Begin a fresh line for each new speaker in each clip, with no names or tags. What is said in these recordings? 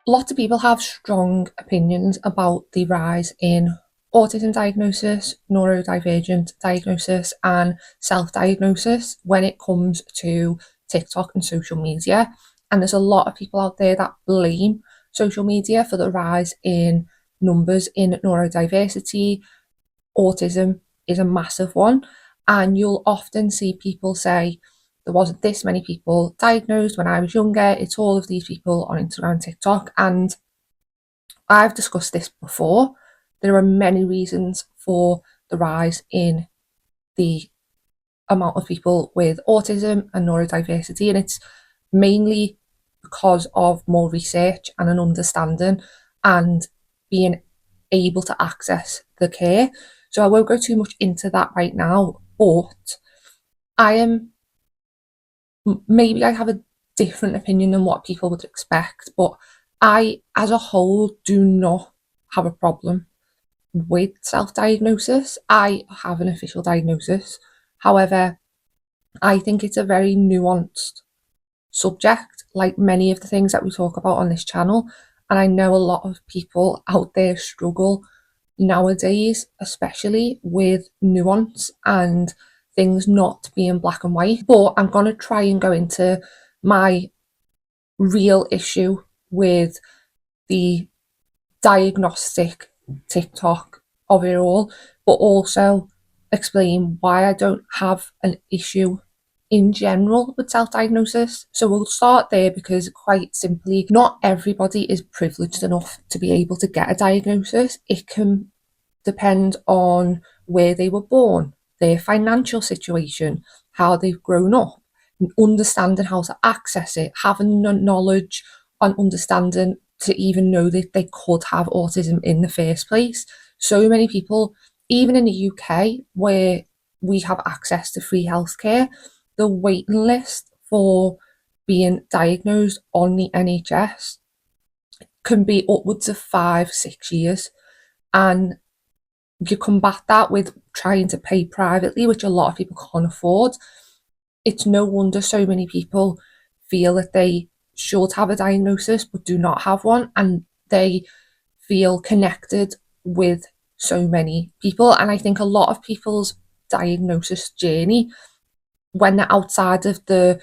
Lots of people have strong opinions about the rise in autism diagnosis, neurodivergent diagnosis, and self diagnosis when it comes to TikTok and social media. And there's a lot of people out there that blame social media for the rise in numbers in neurodiversity. Autism is a massive one. And you'll often see people say, there wasn't this many people diagnosed when I was younger. It's all of these people on Instagram and TikTok. And I've discussed this before. There are many reasons for the rise in the amount of people with autism and neurodiversity, and it's mainly because of more research and an understanding and being able to access the care. So I won't go too much into that right now, but I am maybe I have a different opinion than what people would expect, but I, as a whole, do not have a problem with self diagnosis. I have an official diagnosis. However, I think it's a very nuanced subject, like many of the things that we talk about on this channel. And I know a lot of people out there struggle nowadays, especially with nuance and things not being black and white. But I'm going to try and go into my real issue with the diagnostic TikTok of it all, but also explain why I don't have an issue in general with self diagnosis. So we'll start there because, quite simply, not everybody is privileged enough to be able to get a diagnosis. It can depend on where they were born, their financial situation, how they've grown up, understanding how to access it, having the knowledge and understanding to even know that they could have autism in the first place. So many people, even in the UK, where we have access to free healthcare, the waiting list for being diagnosed on the NHS can be upwards of 5, 6 years. And you combat that with trying to pay privately, which a lot of people can't afford. It's no wonder so many people feel that they should have a diagnosis but do not have one, and they feel connected with so many people. And I think a lot of people's diagnosis journey, when they're outside of the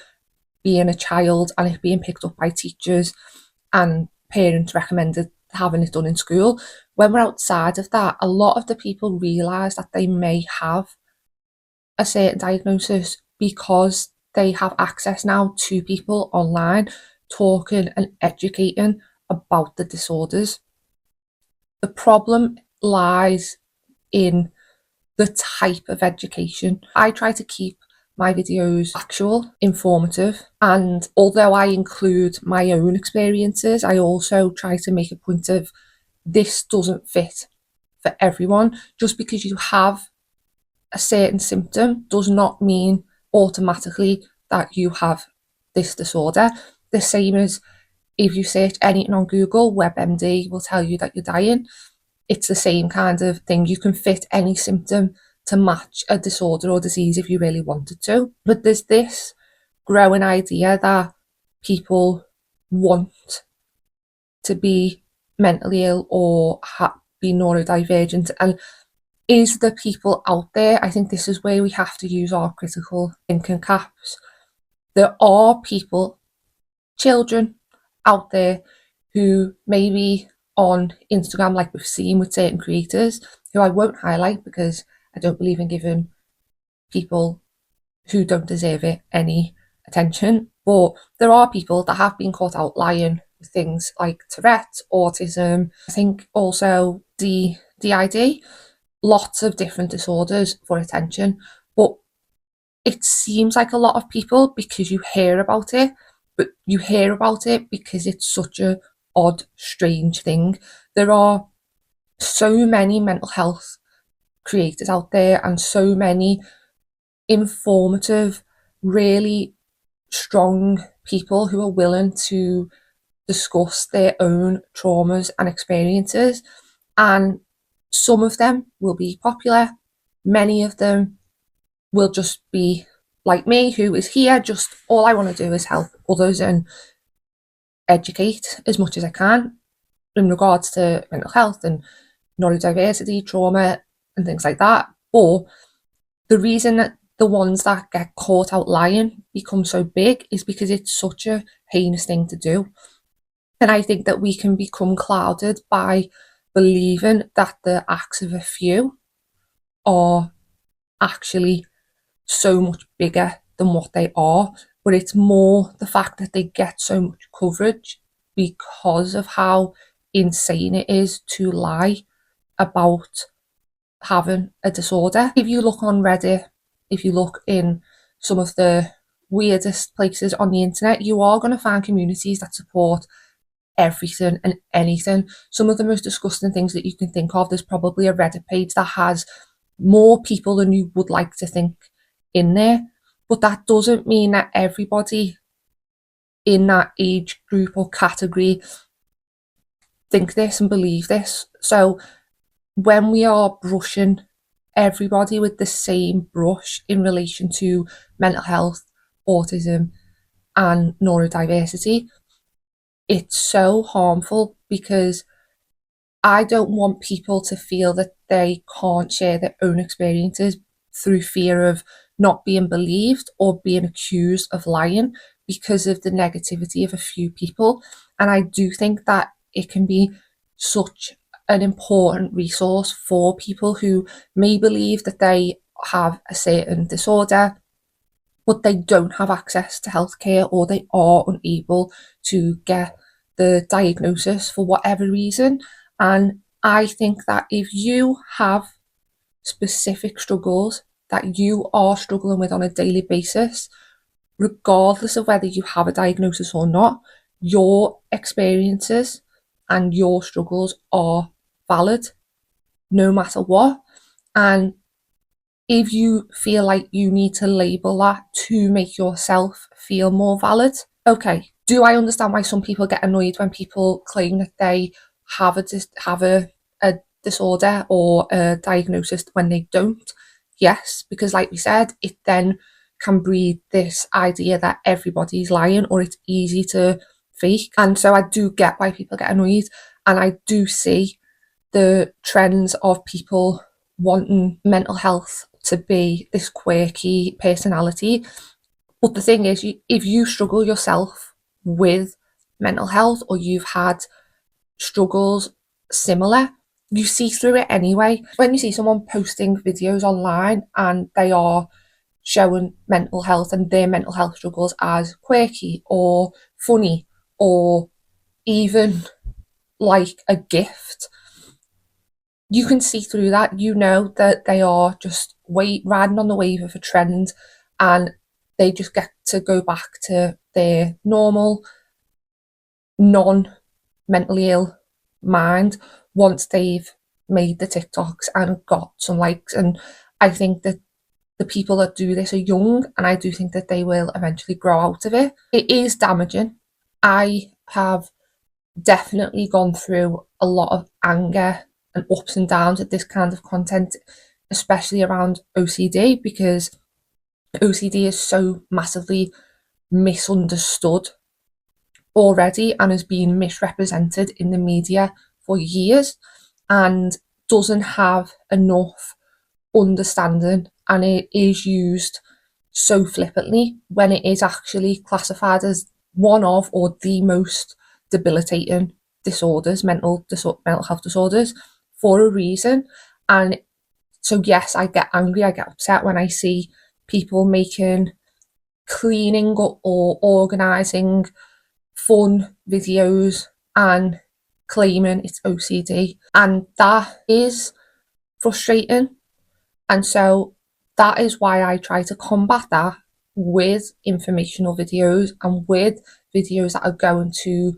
being a child and it being picked up by teachers and parents recommended having it done in school, when we're outside of that, a lot of the people realise that they may have a certain diagnosis because they have access now to people online talking and educating about the disorders. The problem lies in the type of education. I try to keep my videos factual, informative, and although I include my own experiences, I also try to make a point of this doesn't fit for everyone. Just because you have a certain symptom does not mean automatically that you have this disorder. The same as if you search anything on Google, WebMD will tell you that you're dying. It's the same kind of thing. You can fit any symptom to match a disorder or disease if you really wanted to. But there's this growing idea that people want to be mentally ill or be neurodivergent. And is the people out there, I think this is where we have to use our critical thinking caps. There are people, children out there who maybe on Instagram, like we've seen with certain creators, who I won't highlight because I don't believe in giving people who don't deserve it any attention. But there are people that have been caught out lying with things like Tourette's, autism, I think also DID, lots of different disorders for attention. But it seems like a lot of people, because you hear about it, but you hear about it because it's such a odd, strange thing. There are so many mental health creators out there and so many informative, really strong people who are willing to discuss their own traumas and experiences. And some of them will be popular, many of them will just be like me, who is here, just all I want to do is help others and educate as much as I can in regards to mental health and neurodiversity, trauma, and things like that. But the reason that the ones that get caught out lying become so big is because it's such a heinous thing to do. And I think that we can become clouded by believing that the acts of a few are actually so much bigger than what they are. But it's more the fact that they get so much coverage because of how insane it is to lie about having a disorder. If you look on Reddit, if you look in some of the weirdest places on the internet, you are going to find communities that support everything and anything. Some of the most disgusting things that you can think of, there's probably a Reddit page that has more people than you would like to think in there. But that doesn't mean that everybody in that age group or category think this and believe this. So when we are brushing everybody with the same brush in relation to mental health, autism, and neurodiversity, it's so harmful because I don't want people to feel that they can't share their own experiences through fear of not being believed or being accused of lying because of the negativity of a few people. And I do think that it can be such an important resource for people who may believe that they have a certain disorder, but they don't have access to healthcare or they are unable to get the diagnosis for whatever reason. And I think that if you have specific struggles that you are struggling with on a daily basis, regardless of whether you have a diagnosis or not, your experiences and your struggles are valid no matter what. And if you feel like you need to label that to make yourself feel more valid, okay. Do I understand why some people get annoyed when people claim that they have a disorder or a diagnosis when they don't? Yes, because like we said, it then can breed this idea that everybody's lying or it's easy to fake. And so I do get why people get annoyed, and I do see the trends of people wanting mental health to be this quirky personality. But the thing is, if you struggle yourself with mental health or you've had struggles similar, you see through it anyway. When you see someone posting videos online and they are showing mental health and their mental health struggles as quirky or funny or even like a gift, you can see through that. You know that they are just riding on the wave of a trend and they just get to go back to their normal, non-mentally ill mind once they've made the TikToks and got some likes. And I think that the people that do this are young, and I do think that they will eventually grow out of it. It is damaging. I have definitely gone through a lot of anger and ups and downs at this kind of content, especially around OCD, because OCD is so massively misunderstood already and has been misrepresented in the media for years and doesn't have enough understanding, and it is used so flippantly when it is actually classified as one of or the most debilitating disorders, mental health disorders, for a reason. And so yes, I get angry, I get upset when I see people making cleaning or organising fun videos and claiming it's OCD, and that is frustrating. And so that is why I try to combat that with informational videos and with videos that are going to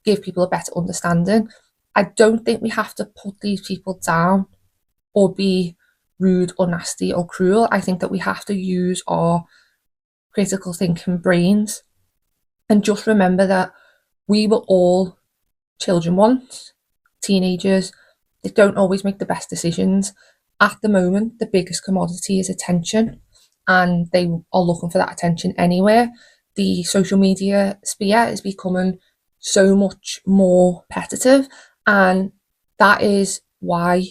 give people a better understanding. I don't think we have to put these people down or be rude or nasty or cruel. I think that we have to use our critical thinking brains and just remember that we were all children once, teenagers. They don't always make the best decisions. At the moment, the biggest commodity is attention, and they are looking for that attention anywhere. The social media sphere is becoming so much more competitive, and that is why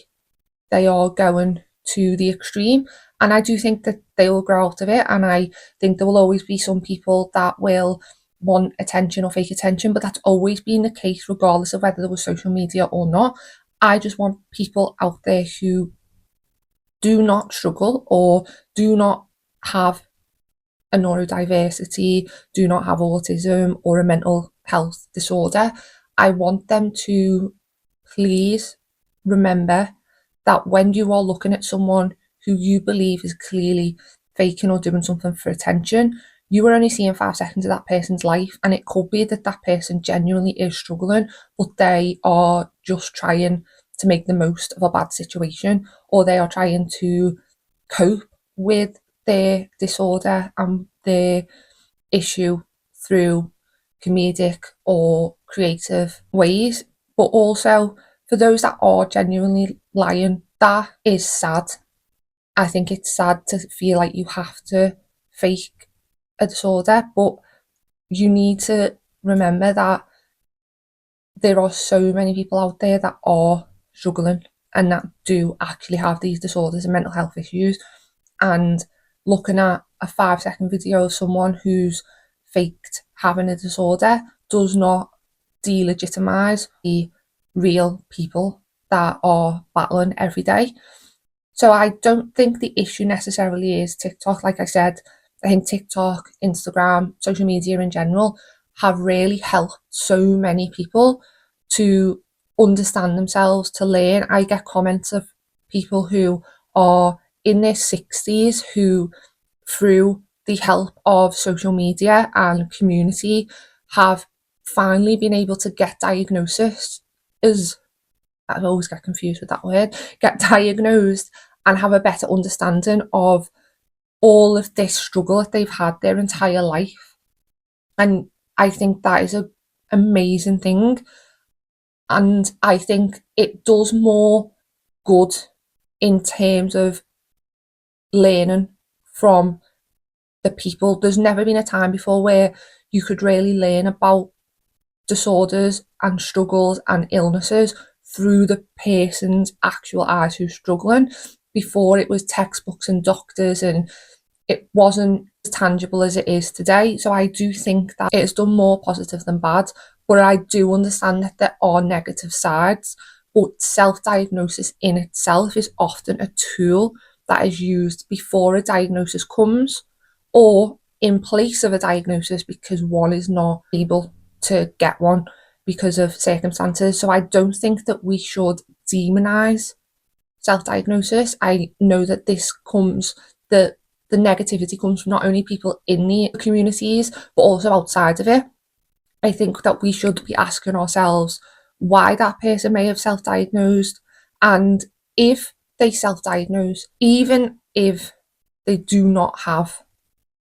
they are going to the extreme. And I do think that they will grow out of it, and I think there will always be some people that will want attention or fake attention, but that's always been the case regardless of whether there was social media or not. I just want people out there who do not struggle or do not have a neurodiversity, do not have autism or a mental health disorder. I want them to please remember that when you are looking at someone who you believe is clearly faking or doing something for attention, you are only seeing 5 seconds of that person's life, and it could be that that person genuinely is struggling, but they are just trying to make the most of a bad situation, or they are trying to cope with their disorder and their issue through comedic or creative ways. But also, for those that are genuinely lying, that is sad. I think it's sad to feel like you have to fake a disorder, but you need to remember that there are so many people out there that are struggling and that do actually have these disorders and mental health issues. And looking at a 5 second video of someone who's faked having a disorder does not delegitimize the real people that are battling every day. So I don't think the issue necessarily is TikTok. Like I said, I think TikTok, Instagram, social media in general have really helped so many people to understand themselves, to learn. I get comments of people who are in their 60s who, through the help of social media and community, have finally been able to get diagnosis as, I always get confused with that word, get diagnosed and have a better understanding of all of this struggle that they've had their entire life. And I think that is an amazing thing. And I think it does more good in terms of learning from the people. There's never been a time before where you could really learn about disorders and struggles and illnesses through the person's actual eyes who's struggling. Before, it was textbooks and doctors, and it wasn't as tangible as it is today. So I do think that it has done more positive than bad, but I do understand that there are negative sides. But self-diagnosis in itself is often a tool that is used before a diagnosis comes, or in place of a diagnosis, because one is not able to get one because of circumstances. So I don't think that we should demonize self-diagnosis. I know that the negativity comes from not only people in the communities, but also outside of it. I think that we should be asking ourselves why that person may have self-diagnosed, and if they self-diagnose, even if they do not have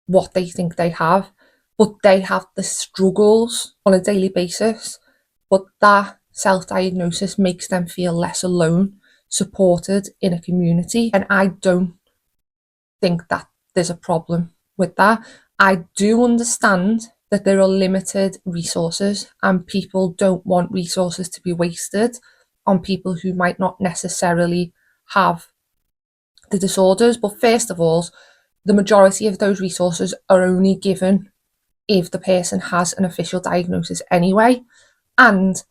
what they think they have, but they have the struggles on a daily basis, but that self-diagnosis makes them feel less alone, supported in a community. And I don't think that there's a problem with that. I do understand that there are limited resources, and people don't want resources to be wasted on people who might not necessarily have the disorders. But first of all, the majority of those resources are only given if the person has an official diagnosis anyway. And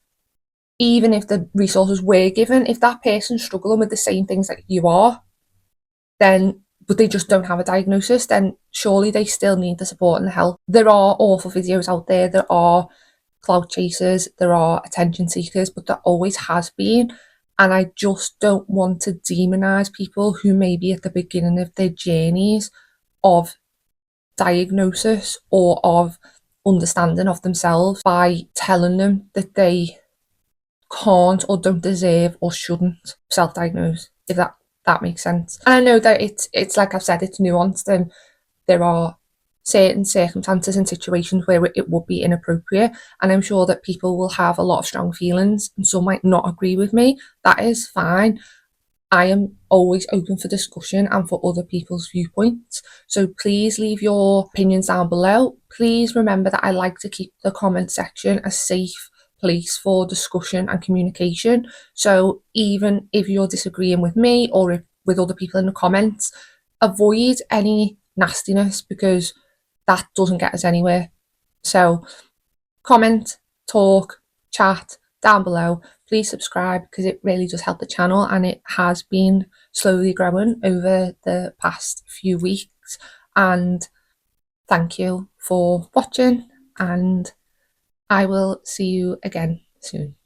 even if the resources were given, if that person's struggling with the same things that you are, then but they just don't have a diagnosis, then surely they still need the support and the help. There are awful videos out there, there are clout chasers, there are attention seekers, but there always has been. And I just don't want to demonize people who may be at the beginning of their journeys of diagnosis or of understanding of themselves by telling them that they can't or don't deserve or shouldn't self-diagnose, if that makes sense. And I know that it's like I've said, it's nuanced, and there are certain circumstances and situations where it would be inappropriate, and I'm sure that people will have a lot of strong feelings and some might not agree with me. That is fine. I am always open for discussion and for other people's viewpoints. So please leave your opinions down below. Please remember that I like to keep the comment section a safe place for discussion and communication. So even if you're disagreeing with me or with other people in the comments, avoid any nastiness, because that doesn't get us anywhere. So comment, talk, chat down below. Please subscribe, because it really does help the channel, and it has been slowly growing over the past few weeks. And thank you for watching, and I will see you again soon.